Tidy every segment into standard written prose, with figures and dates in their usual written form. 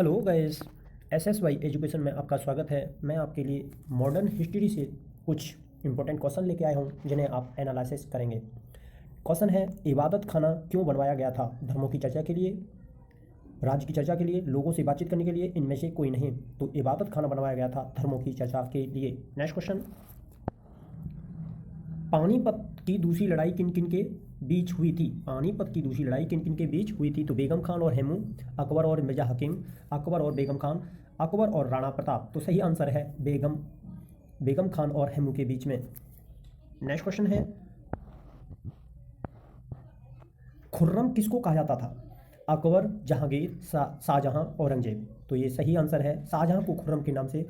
Hello guys, SSY education में आपका स्वागत है। मैं आपके लिए मॉडर्न हिस्ट्री से कुछ इंपॉर्टेंट क्वेश्चन लेके आया हूँ जिन्हें आप एनालिसिस करेंगे। क्वेश्चन है, इबादत खाना क्यों बनवाया गया था? धर्मों की चर्चा के लिए, राज्य की चर्चा के लिए, लोगों से बातचीत करने के लिए, इनमें से कोई नहीं। तो इबादत खाना बनवाया गया था धर्मों की चर्चा के लिए। नेक्स्ट क्वेश्चन, पानीपत की दूसरी लड़ाई किन किन के बीच हुई थी? पानीपत की दूसरी लड़ाई किन किन के बीच हुई थी? तो बेगम खान और हेमू, अकबर और मिर्जा हकीम, अकबर और बेगम खान, अकबर और राणा प्रताप। तो सही आंसर है बेगम खान और हेमू के बीच में। नेक्स्ट क्वेश्चन है, खुर्रम किसको कहा जाता था? अकबर, जहांगीर, शाहजहां, औरंगजेब। तो ये सही आंसर है, शाहजहां को खुर्रम के नाम से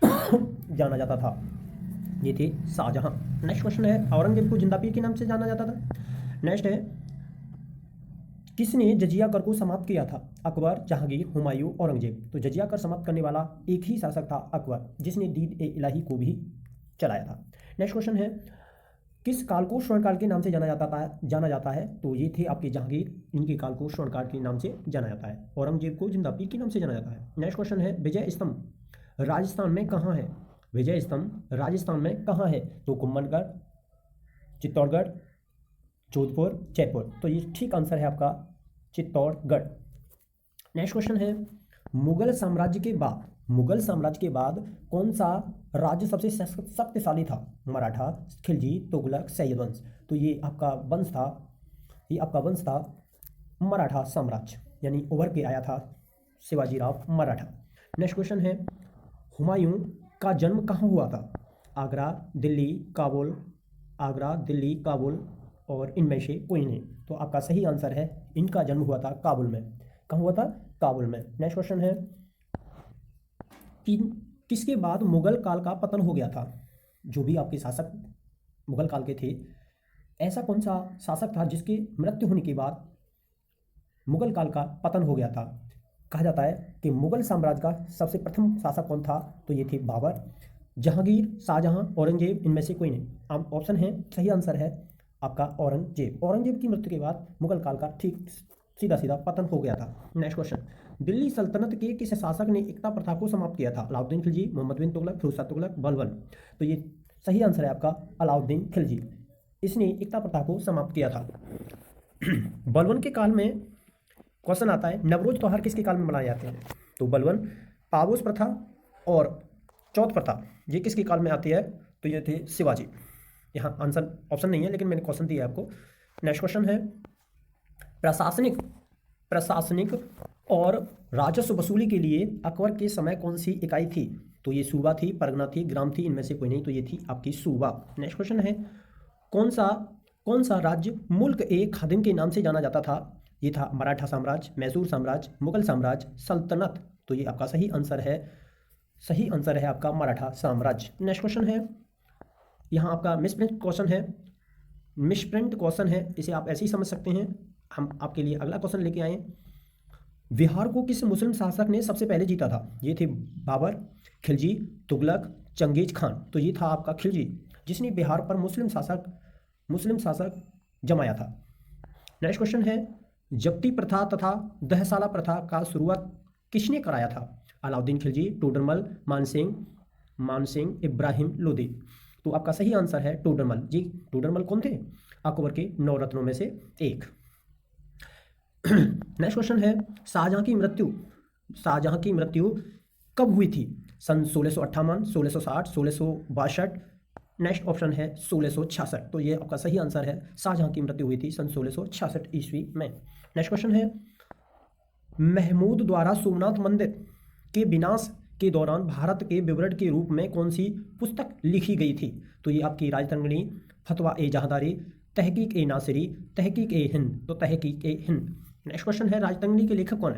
जाना जाता था। ये थे शाहजहां। नेक्स्ट क्वेश्चन है, औरंगजेब को जिंदा पीर के नाम से जाना जाता था। नेक्स्ट है, किसने जजिया कर को समाप्त किया था? अकबर, जहांगीर, हुमायूं, औरंगजेब। तो जजिया कर समाप्त करने वाला एक ही शासक था, अकबर, जिसने दीद ए इलाही को भी चलाया था। नेक्स्ट क्वेश्चन है, किस काल को स्वर्णकाल के नाम से जाना जाता है? तो ये थे आपके जहांगीर, इनके काल को स्वर्णकाल के नाम से जाना जाता है। औरंगजेब को जिंदा पीर के नाम से जाना जाता है। नेक्स्ट क्वेश्चन है, विजय स्तंभ राजस्थान में कहाँ है? विजय स्तंभ राजस्थान में कहाँ है? तो कुंभलगढ़, चित्तौड़गढ़, जोधपुर, जयपुर। तो ये ठीक आंसर है आपका चित्तौड़गढ़। नेक्स्ट क्वेश्चन है, मुगल साम्राज्य के बाद कौन सा राज्य सबसे शक्तिशाली था? मराठा, खिलजी, तुगलक, सैयद वंश। तो ये आपका वंश था मराठा साम्राज्य, यानी उभर के आया था शिवाजीराव मराठा। नेक्स्ट क्वेश्चन है, हुमायूं का जन्म कहाँ हुआ था? आगरा, दिल्ली, काबुल और इनमें से कोई नहीं। तो आपका सही आंसर है, इनका जन्म हुआ था काबुल में। कहाँ हुआ था? काबुल में। नेक्स्ट क्वेश्चन है कि किसके बाद मुगल काल का पतन हो गया था? जो भी आपके शासक मुगल काल के थे, ऐसा कौन सा शासक था जिसके मृत्यु होने के बाद मुगल काल का पतन हो गया था? कहा जाता है कि मुगल साम्राज्य का सबसे प्रथम शासक कौन था? तो ये थे बाबर, जहांगीर, शाहजहां, औरंगजेब, इनमें से कोई नहीं। आप ऑप्शन है, सही आंसर है आपका औरंगजेब। औरंगजेब की मृत्यु के बाद मुगल काल का ठीक सीधा पतन हो गया था। नेक्स्ट क्वेश्चन, दिल्ली सल्तनत के किस शासक ने एकता प्रथा को समाप्त किया था? अलाउद्दीन खिलजी, मोहम्मद बिन तुगलक, फिरोज शाह तुगलक, बलबन। तो ये सही आंसर है आपका अलाउद्दीन खिलजी, इसने एकता प्रथा को समाप्त किया था। बलबन के काल में क्वेश्चन आता है, नवरोज त्योहार किसके काल में मनाए जाते हैं? तो बलबन, पाबोस प्रथा और चौथ प्रथा, ये किसके काल में आती है? तो ये थे शिवाजी। यहाँ आंसर ऑप्शन नहीं है, लेकिन मैंने क्वेश्चन दिया आपको। नेक्स्ट क्वेश्चन है, प्रशासनिक और राजस्व वसूली के लिए अकबर के समय कौन सी इकाई थी? तो ये सूबा थी, परगना थी, ग्राम थी, इनमें से कोई नहीं। तो ये थी आपकी सूबा। नेक्स्ट क्वेश्चन है, कौन सा राज्य मुल्क ए खादिम के नाम से जाना जाता था? ये था मराठा साम्राज्य, मैसूर साम्राज्य, मुगल साम्राज्य, सल्तनत। तो ये आपका सही आंसर है आपका मराठा साम्राज्य। नेक्स्ट क्वेश्चन है, यहाँ आपका मिसप्रिंट क्वेश्चन है, इसे आप ऐसे ही समझ सकते हैं। हम आपके लिए अगला क्वेश्चन लेके आए, बिहार को किस मुस्लिम शासक ने सबसे पहले जीता था? ये थे बाबर, खिलजी, तुगलक, चंगेज खान। तो ये था आपका खिलजी, जिसने बिहार पर मुस्लिम शासक जमाया था। नेक्स्ट क्वेश्चन है, जब्ती प्रथा तथा दहसाला प्रथा का शुरुआत किसने कराया था? अलाउद्दीन खिलजी, टोडरमल, मानसिंह, इब्राहिम लोदी। तो आपका सही आंसर है टोडरमल जी। टोडरमल कौन थे? अकबर के 9 रत्नों में से एक। नेक्स्ट क्वेश्चन है, शाहजहां की मृत्यु कब हुई थी? सन 1658, 1660, 1662। नेक्स्ट ऑप्शन है 1666। तो ये आपका सही आंसर है, शाहजहां की मृत्यु हुई थी सन 1666 ईस्वी में। नेक्स्ट क्वेश्चन है, महमूद द्वारा सोमनाथ मंदिर के विनाश के दौरान भारत के विवरण के रूप में कौन सी पुस्तक लिखी गई थी? तो ये आपकी राजतरंगिणी, फतवा ए जहादारी, तहकीक ए नासिरी, तहकीक ए हिंद। तो तहकीक ए हिंद। नेक्स्ट क्वेश्चन है, राजतरंगिणी के लेखक कौन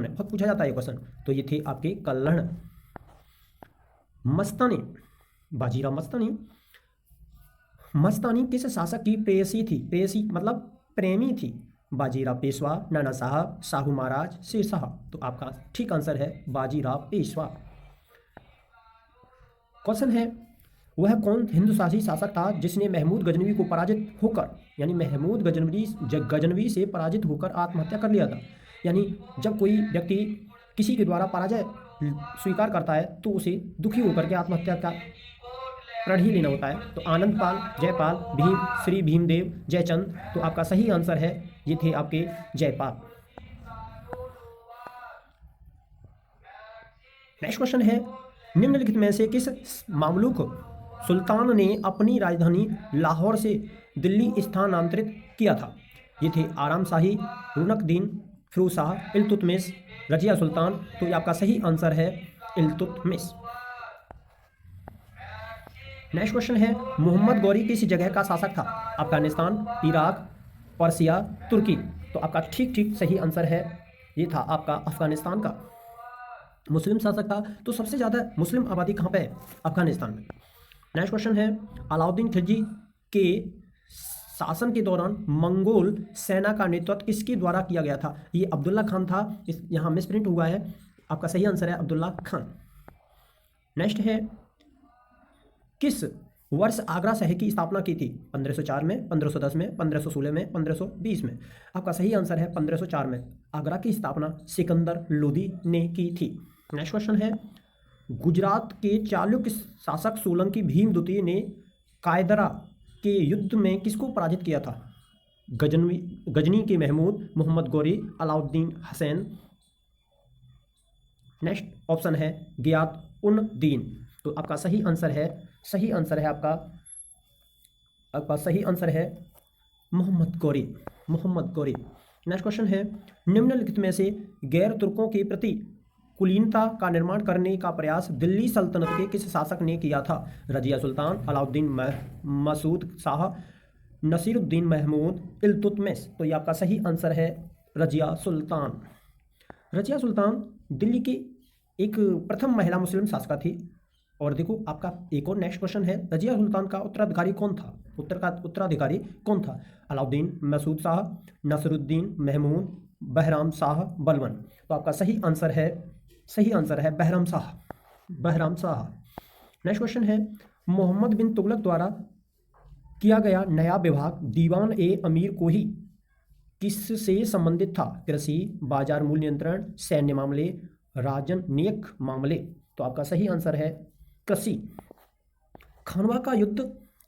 है? बहुत पूछा जाता है ये क्वेश्चन। तो ये थे आपके कल्हण। मस्तानी, बाजीराव मस्तानी किस शासक की प्रेयसी थी? प्रेयसी मतलब प्रेमी थी। बाजीराव पेशवा, नाना साहब, शाहू महाराज, शेर शाह। तो आपका ठीक आंसर है बाजीराव पेशवा। क्वेश्चन है, वह कौन हिंदू शासी शासक था जिसने महमूद गजनवी को पराजित होकर, यानी महमूद गजनवी से पराजित होकर आत्महत्या कर लिया था? यानी जब कोई व्यक्ति किसी के द्वारा पराजय स्वीकार करता है तो उसे दुखी होकर के आत्महत्या का प्रण ही लेना होता है। तो आनंद पाल, जयपाल, भीम, श्री भीमदेव, जयचंद। तो आपका सही आंसर है, ये थे आपके जयपाल। नेक्स्ट क्वेश्चन है, निम्नलिखित में से किस मामलूक सुल्तान ने अपनी राजधानी लाहौर से दिल्ली स्थानांतरित किया था? ये थे आराम शाही, रुकनुद्दीन, फिरोज शाह, इल्तुतमिश, रजिया सुल्तान। तो ये आपका सही आंसर है इल्तुतमिश। नेक्स्ट क्वेश्चन है, मोहम्मद गौरी किस जगह का शासक था? अफगानिस्तान, इराक, पर्सिया, तुर्की। तो आपका ठीक सही आंसर है, ये था आपका अफगानिस्तान का मुस्लिम शासक था। तो सबसे ज़्यादा मुस्लिम आबादी कहाँ पे है? अफगानिस्तान में। नेक्स्ट क्वेश्चन है, अलाउद्दीन खिलजी के शासन के दौरान मंगोल सेना का नेतृत्व किसके द्वारा किया गया था? ये अब्दुल्ला खान था। इस यहाँ मिसप्रिंट हुआ है, आपका सही आंसर है अब्दुल्ला खान। नेक्स्ट है, किस वर्ष आगरा शहर की स्थापना की थी? 1504 में, 1510 में, 1516 में, 1520 में। आपका सही आंसर है 1504 में। आगरा की स्थापना सिकंदर लोदी ने की थी। नेक्स्ट क्वेश्चन है, गुजरात के चालुक्य शासक सोलंकी भीम द्वितीय ने कायदरा के युद्ध में किसको पराजित किया था? गजनी के महमूद, मोहम्मद गौरी, अलाउद्दीन हसैन। नेक्स्ट ऑप्शन है गियात उन दीन। तो आपका सही आंसर है आपका सही आंसर है मोहम्मद गौरी। नेक्स्ट क्वेश्चन है, निम्नलिखित में से गैर तुर्कों के प्रति कुलीनता का निर्माण करने का प्रयास दिल्ली सल्तनत के किस शासक ने किया था? रजिया सुल्तान, अलाउद्दीन मसूद शाह, नसीरुद्दीन महमूद, इल्तुतमिश। तो ये आपका सही आंसर है रजिया सुल्तान। रजिया सुल्तान दिल्ली की एक प्रथम महिला मुस्लिम शासका थी। और देखो आपका एक और नेक्स्ट क्वेश्चन है, रजिया सुल्तान का उत्तराधिकारी कौन था? उत्तराधिकारी कौन था? अलाउद्दीन मसूद शाह, नसरुद्दीन महमूद, बहराम शाह बलबन। तो आपका सही आंसर है बहराम शाह। नेक्स्ट क्वेश्चन है, मोहम्मद बिन तुगलक द्वारा किया गया नया विभाग दीवान ए अमीर को ही किससे संबंधित था? कृषि, बाजार मूल्य नियंत्रण, सैन्य मामले, राजनयिक मामले। तो आपका सही आंसर है कृषि। खानवा का युद्ध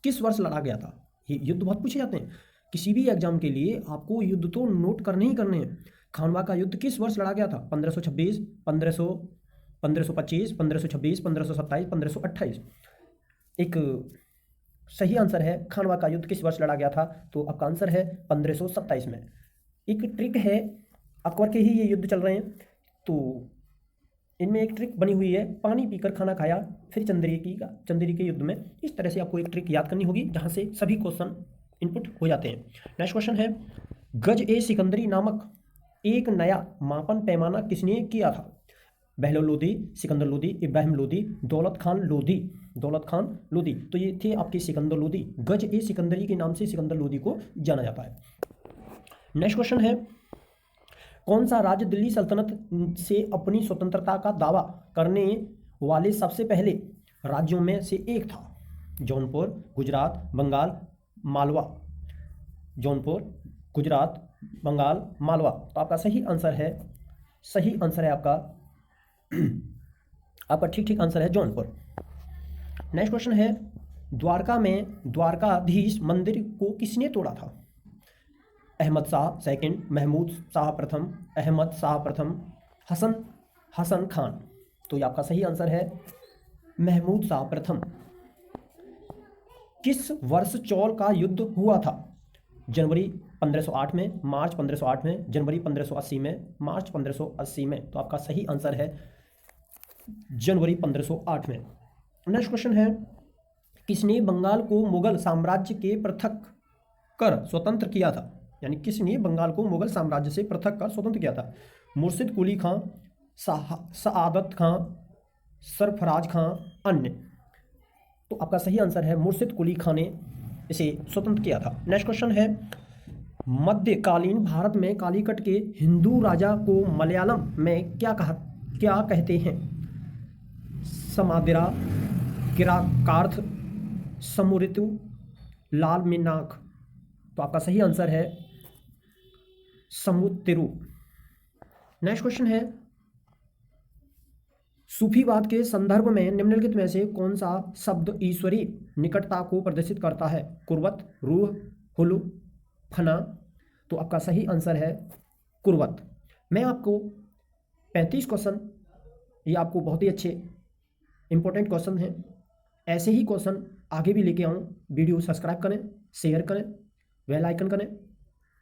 किस वर्ष लड़ा गया था? ये युद्ध बहुत पूछे जाते हैं किसी भी एग्जाम के लिए, आपको युद्ध तो नोट करने ही करने हैं। खानवा का युद्ध किस वर्ष लड़ा गया था? 1526, 1525, 1526, 1527, 1528। एक सही आंसर है खानवा का युद्ध किस वर्ष लड़ा गया था? तो आपका आंसर है 1527 में। एक ट्रिक है, अकबर के ही ये युद्ध चल रहे हैं, तो इनमें एक ट्रिक बनी हुई है, पानी पीकर खाना खाया फिर चंदेरी के युद्ध में। इस तरह से आपको एक ट्रिक याद करनी होगी जहां से सभी क्वेश्चन इनपुट हो जाते हैं। नेक्स्ट क्वेश्चन है, गज ए सिकंदरी नामक एक नया मापन पैमाना किसने किया था? बहलोल लोदी, सिकंदर लोदी, इब्राहिम लोदी, दौलत खान लोदी। तो ये थे आपके सिकंदर लोदी। गज ए सिकंदरी के नाम से सिकंदर लोदी को जाना जाता है। नेक्स्ट क्वेश्चन है, कौन सा राज्य दिल्ली सल्तनत से अपनी स्वतंत्रता का दावा करने वाले सबसे पहले राज्यों में से एक था? जौनपुर, गुजरात, बंगाल, मालवा। जौनपुर, गुजरात, बंगाल, मालवा। तो आपका सही आंसर है आपका ठीक आंसर है जौनपुर। नेक्स्ट क्वेश्चन है, द्वारका में द्वारकाधीश मंदिर को किसने तोड़ा था? अहमद शाह सेकंड, महमूद शाह प्रथम, अहमद शाह प्रथम, हसन खान। तो ये आपका सही आंसर है महमूद शाह प्रथम। किस वर्ष चौल का युद्ध हुआ था? जनवरी 1508 में, मार्च 1508 में, जनवरी 1580 में, मार्च 1580 में। तो आपका सही आंसर है जनवरी 1508 में। नेक्स्ट क्वेश्चन है, किसने बंगाल को मुगल साम्राज्य के पृथक कर स्वतंत्र किया था? यानी किसने बंगाल को मुगल साम्राज्य से पृथक कर स्वतंत्र किया था? मुर्शिद कुली खां, सआदत खां, सरफराज खां, अन्य। तो आपका सही आंसर है मुर्शिद कुली खां ने इसे स्वतंत्र किया था। नेक्स्ट क्वेश्चन है, मध्यकालीन भारत में कालीकट के हिंदू राजा को मलयालम में क्या कहते हैं? समादिरा, किराकार्थ, समुरितु, लाल मिनाक। तो आपका सही आंसर है समुतिरु। नेक्स्ट क्वेश्चन है, सूफीवाद के संदर्भ में निम्नलिखित में से कौन सा शब्द ईश्वरीय निकटता को प्रदर्शित करता है? कुर्बत, रूह, हुलू, फना। तो आपका सही आंसर है कुर्बत। मैं आपको 35 क्वेश्चन, ये आपको बहुत ही अच्छे इंपॉर्टेंट क्वेश्चन हैं, ऐसे ही क्वेश्चन आगे भी लेके आऊँ। वीडियो सब्सक्राइब करें, शेयर करें, बेल आइकन करें।